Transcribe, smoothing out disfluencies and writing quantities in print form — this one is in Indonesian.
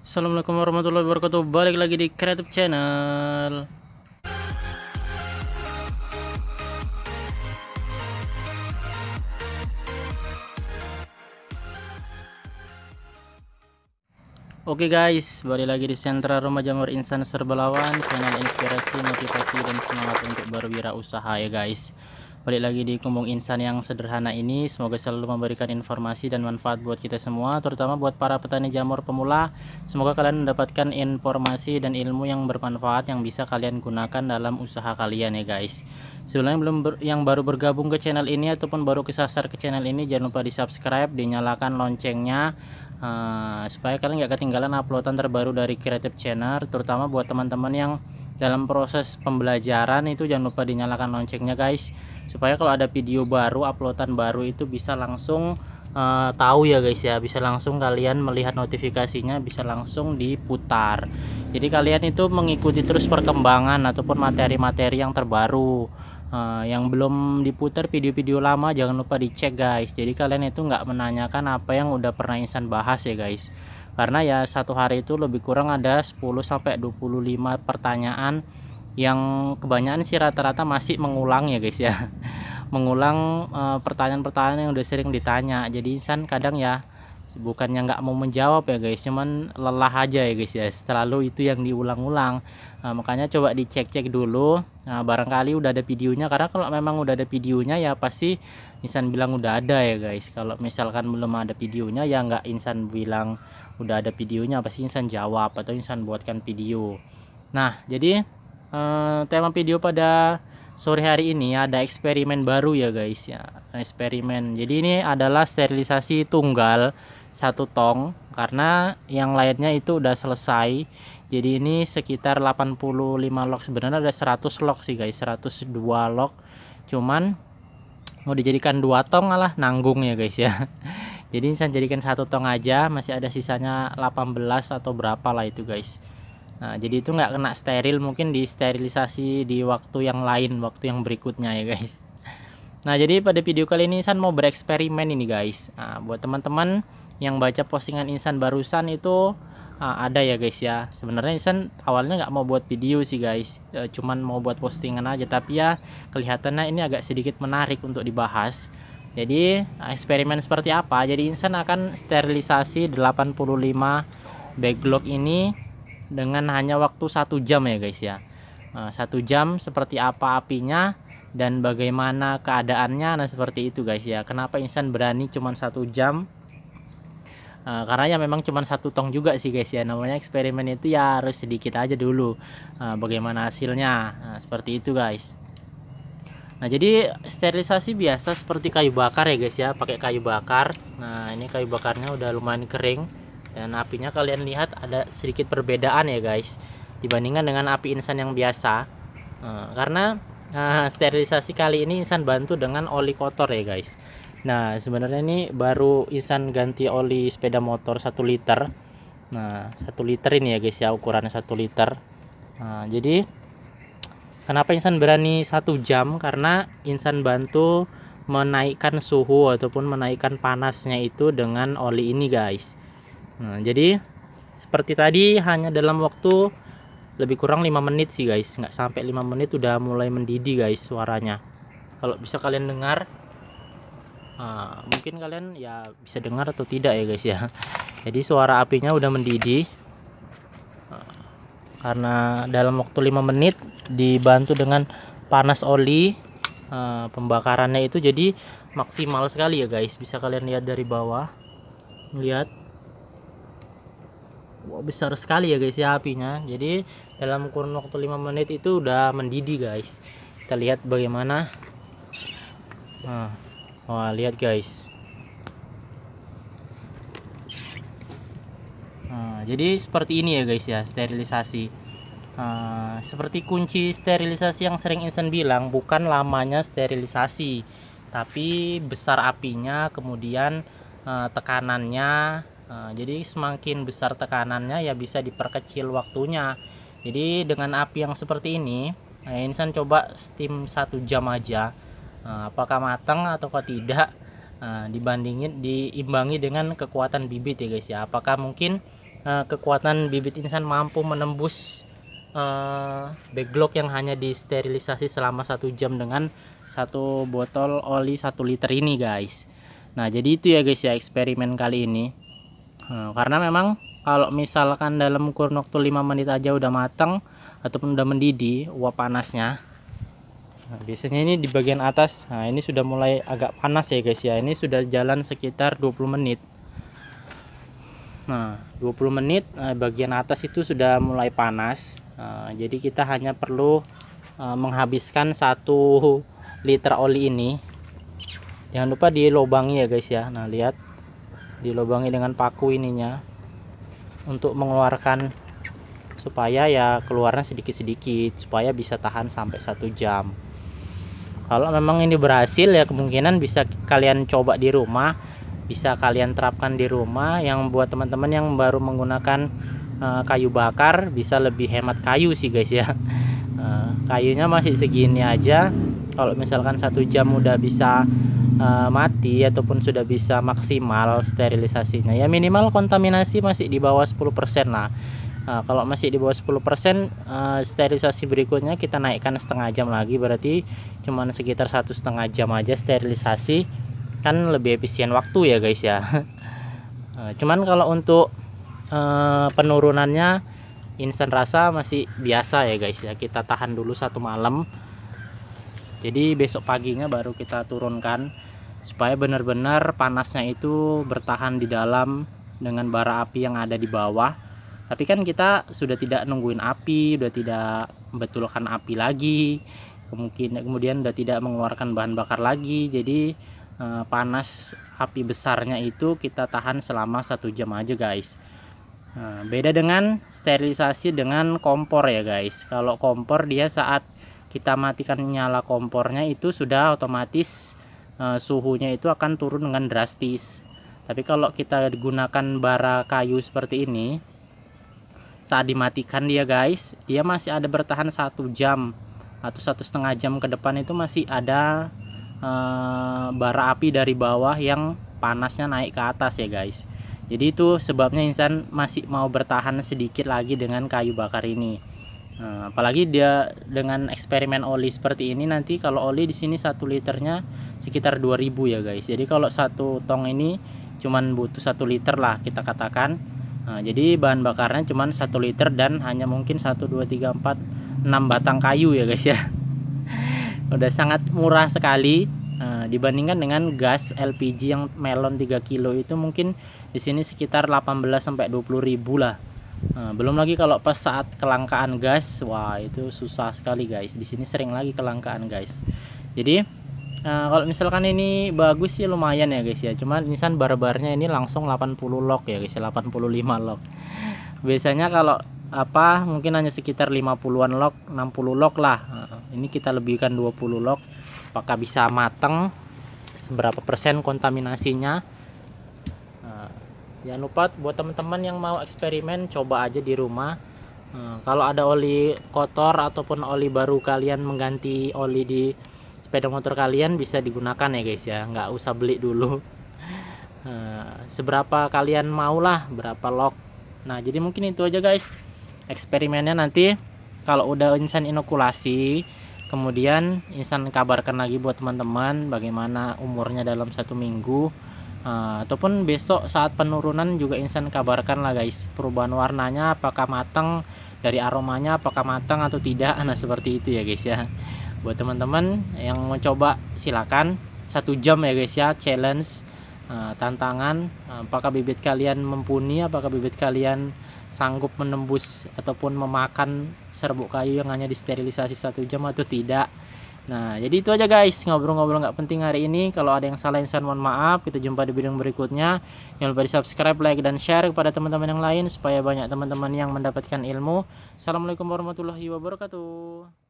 Assalamualaikum warahmatullahi wabarakatuh. Balik lagi di Creative Channel. Oke guys, balik lagi di Sentra Rumah Jamur Instan Serbalawan, channel inspirasi, motivasi, dan semangat untuk berwirausaha ya guys. Balik lagi di Kumbung Instan yang sederhana ini, semoga selalu memberikan informasi dan manfaat buat kita semua, terutama buat para petani jamur pemula. Semoga kalian mendapatkan informasi dan ilmu yang bermanfaat yang bisa kalian gunakan dalam usaha kalian ya guys. Sebelumnya yang baru bergabung ke channel ini ataupun baru kesasar ke channel ini, jangan lupa di subscribe, dinyalakan loncengnya, supaya kalian gak ketinggalan uploadan terbaru dari Creative Channel, terutama buat teman-teman yang dalam proses pembelajaran itu jangan lupa dinyalakan loncengnya guys, supaya kalau ada video baru, uploadan baru itu bisa langsung tahu ya guys ya, bisa langsung kalian melihat notifikasinya, bisa langsung diputar. Jadi kalian itu mengikuti terus perkembangan ataupun materi-materi yang terbaru. Yang belum diputar video-video lama jangan lupa dicek guys. Jadi kalian itu nggak menanyakan apa yang udah pernah Insan bahas ya guys, karena ya satu hari itu lebih kurang ada 10-25 pertanyaan yang kebanyakan sih rata-rata masih mengulang ya guys ya. Mengulang pertanyaan-pertanyaan yang udah sering ditanya. Jadi Insan kadang ya bukannya nggak mau menjawab ya guys, cuman lelah aja ya guys ya, selalu itu yang diulang-ulang. Makanya coba dicek-cek dulu, barangkali udah ada videonya, karena kalau memang udah ada videonya ya pasti Insan bilang udah ada ya guys. Kalau misalkan belum ada videonya ya nggak Insan bilang udah ada videonya, pasti Insan jawab atau Insan buatkan video. Nah jadi tema video pada sore hari ini ada eksperimen baru ya guys ya, eksperimen. Jadi ini adalah sterilisasi tunggal satu tong, karena yang lainnya itu udah selesai. Jadi ini sekitar 85 log, sebenarnya ada 100 log sih guys, 102 log, cuman mau dijadikan 2 tong lah nanggung ya guys ya. Jadi saya jadikan 1 tong aja, masih ada sisanya 18 atau berapa lah itu guys. Nah jadi itu nggak kena steril, mungkin disterilisasi di waktu yang lain, waktu yang berikutnya ya guys. Nah jadi pada video kali ini Insan mau bereksperimen ini guys. Nah, buat teman-teman yang baca postingan Insan barusan itu ada ya guys ya. Sebenarnya Insan awalnya nggak mau buat video sih guys, cuman mau buat postingan aja, tapi ya kelihatannya ini agak sedikit menarik untuk dibahas. Jadi eksperimen seperti apa? Jadi Insan akan sterilisasi 85 backlog ini dengan hanya waktu 1 jam ya guys ya. 1 jam seperti apa apinya dan bagaimana keadaannya, nah seperti itu guys ya. Kenapa Insan berani cuman 1 jam? Karena ya memang cuma 1 tong juga sih guys ya, namanya eksperimen itu ya harus sedikit aja dulu bagaimana hasilnya. Nah, seperti itu guys. Nah jadi sterilisasi biasa seperti kayu bakar ya guys ya, pakai kayu bakar. Nah ini kayu bakarnya udah lumayan kering dan apinya kalian lihat ada sedikit perbedaan ya guys dibandingkan dengan api Insan yang biasa. Karena sterilisasi kali ini Insan bantu dengan oli kotor ya guys. Nah sebenarnya ini baru Insan ganti oli sepeda motor 1 liter. Nah 1 liter ini ya guys ya, ukurannya 1 liter. Nah jadi kenapa Insan berani 1 jam, karena Insan bantu menaikkan suhu ataupun menaikkan panasnya itu dengan oli ini guys. Nah jadi seperti tadi hanya dalam waktu lebih kurang 5 menit sih guys, nggak sampai 5 menit udah mulai mendidih guys suaranya. Kalau bisa kalian dengar, mungkin kalian ya bisa dengar atau tidak ya guys ya. Jadi suara apinya udah mendidih karena dalam waktu 5 menit dibantu dengan panas oli pembakarannya itu, jadi maksimal sekali ya guys. Bisa kalian lihat dari bawah, lihat, wow, besar sekali ya guys ya apinya. Jadi dalam kurun waktu 5 menit itu udah mendidih guys. Kita lihat bagaimana. Wah lihat guys. Jadi seperti ini ya guys ya sterilisasi. Seperti kunci sterilisasi yang sering Insan bilang, bukan lamanya sterilisasi, tapi besar apinya, kemudian tekanannya. Jadi semakin besar tekanannya ya bisa diperkecil waktunya. Jadi dengan api yang seperti ini, Insan coba steam 1 jam aja, apakah matang atau tidak, diimbangi dengan kekuatan bibit ya guys ya. Apakah mungkin kekuatan bibit insan mampu menembus backlog yang hanya disterilisasi selama 1 jam dengan satu botol oli 1 liter ini guys. Nah jadi itu ya guys ya eksperimen kali ini. Karena memang kalau misalkan dalam kurun waktu 5 menit aja udah matang ataupun udah mendidih uap panasnya, nah, biasanya ini di bagian atas, nah ini sudah mulai agak panas ya guys ya. Ini sudah jalan sekitar 20 menit. Nah 20 menit bagian atas itu sudah mulai panas. Jadi kita hanya perlu menghabiskan 1 liter oli ini. Jangan lupa dilobangi ya guys ya. Nah lihat, dilobangi dengan paku ininya untuk mengeluarkan, supaya ya keluarnya sedikit-sedikit supaya bisa tahan sampai 1 jam. Kalau memang ini berhasil ya kemungkinan bisa kalian coba di rumah, bisa kalian terapkan di rumah. Yang buat teman-teman yang baru menggunakan kayu bakar bisa lebih hemat kayu sih guys ya. Kayunya masih segini aja, kalau misalkan 1 jam udah bisa mati ataupun sudah bisa maksimal sterilisasinya, ya minimal kontaminasi masih di bawah 10% lah. Kalau masih di bawah 10%, sterilisasi berikutnya kita naikkan setengah jam lagi, berarti cuman sekitar 1,5 jam aja sterilisasi, kan lebih efisien waktu ya guys ya. Cuman kalau untuk penurunannya Insan rasa masih biasa ya guys ya, kita tahan dulu 1 malam, jadi besok paginya baru kita turunkan supaya benar-benar panasnya itu bertahan di dalam dengan bara api yang ada di bawah. Tapi kan kita sudah tidak nungguin api, sudah tidak membetulkan api lagi, kemudian sudah tidak mengeluarkan bahan bakar lagi. Jadi panas api besarnya itu kita tahan selama 1 jam aja guys. Beda dengan sterilisasi dengan kompor ya guys. Kalau kompor dia saat kita matikan nyala kompornya itu sudah otomatis suhunya itu akan turun dengan drastis. Tapi kalau kita gunakan bara kayu seperti ini, saat dimatikan dia guys, dia masih ada bertahan 1 jam atau 1,5 jam ke depan, itu masih ada bara api dari bawah yang panasnya naik ke atas ya guys. Jadi itu sebabnya Insan masih mau bertahan sedikit lagi dengan kayu bakar ini. Apalagi dia dengan eksperimen oli seperti ini, nanti kalau oli di sini 1 liternya sekitar 2000 ya guys. Jadi kalau 1 tong ini cuman butuh 1 liter lah kita katakan. Jadi bahan bakarnya cuman 1 liter dan hanya mungkin 1, 2, 3, 4, 6 batang kayu ya guys ya. Udah sangat murah sekali. Dibandingkan dengan gas LPG yang melon 3 kilo itu mungkin di sini sekitar 18-20 ribu lah. Belum lagi kalau pas saat kelangkaan gas, wah itu susah sekali guys. Di sini sering lagi kelangkaan guys. Jadi kalau misalkan ini bagus sih lumayan ya guys ya. Cuman Insan bar-barnya ini langsung 80 log ya guys, 85 log. Biasanya kalau apa mungkin hanya sekitar 50-an log, 60 log lah. Ini kita lebihkan 20 log. Apakah bisa matang, seberapa persen kontaminasinya. Jangan lupa buat teman-teman yang mau eksperimen, coba aja di rumah. Kalau ada oli kotor ataupun oli baru kalian mengganti oli di sepeda motor kalian, bisa digunakan ya guys ya, nggak usah beli dulu. Seberapa kalian mau lah, berapa log. Nah jadi mungkin itu aja guys eksperimennya. Nanti kalau udah Insan inokulasi, kemudian Insan kabarkan lagi buat teman-teman bagaimana umurnya dalam 1 minggu. Ataupun besok saat penurunan juga Insan kabarkan lah guys, perubahan warnanya apakah matang, dari aromanya apakah matang atau tidak. Nah seperti itu ya guys ya. Buat teman-teman yang mau coba silakan, 1 jam ya guys ya, challenge, tantangan. Apakah bibit kalian mumpuni, apakah bibit kalian sanggup menembus ataupun memakan serbuk kayu yang hanya disterilisasi 1 jam atau tidak. Nah jadi itu aja guys, ngobrol-ngobrol nggak penting hari ini. Kalau ada yang salah Insan mohon maaf. Kita jumpa di video berikutnya. Jangan lupa di subscribe, like, dan share kepada teman-teman yang lain supaya banyak teman-teman yang mendapatkan ilmu. Assalamualaikum warahmatullahi wabarakatuh.